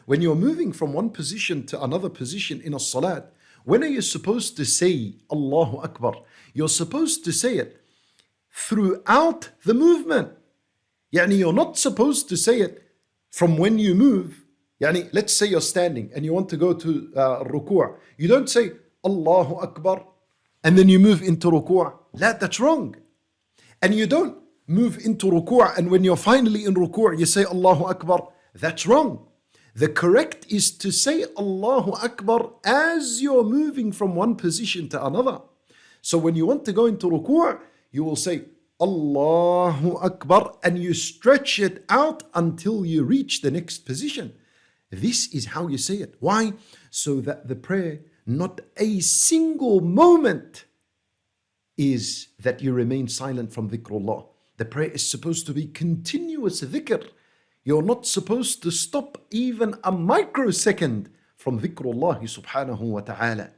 when you're moving from one position to another position in a salat, when are you supposed to say Allahu Akbar? You're supposed to say it throughout the movement. Yani you're not supposed to say it from when you move. Yani let's say you're standing and you want to go to ruku'. You don't say Allahu Akbar and then you move into ruku'. That's wrong. And you don't move into ruku' and when you're finally in ruku' you say Allahu Akbar. That's wrong. The correct is to say Allahu Akbar as you're moving from one position to another. So when you want to go into ruku', you will say Allahu Akbar and you stretch it out until you reach the next position. This is how you say it. Why? So that the prayer, not a single moment is that you remain silent from dhikrullah. The prayer is supposed to be continuous dhikr. You're not supposed to stop even a microsecond from dhikrullah subhanahu wa ta'ala.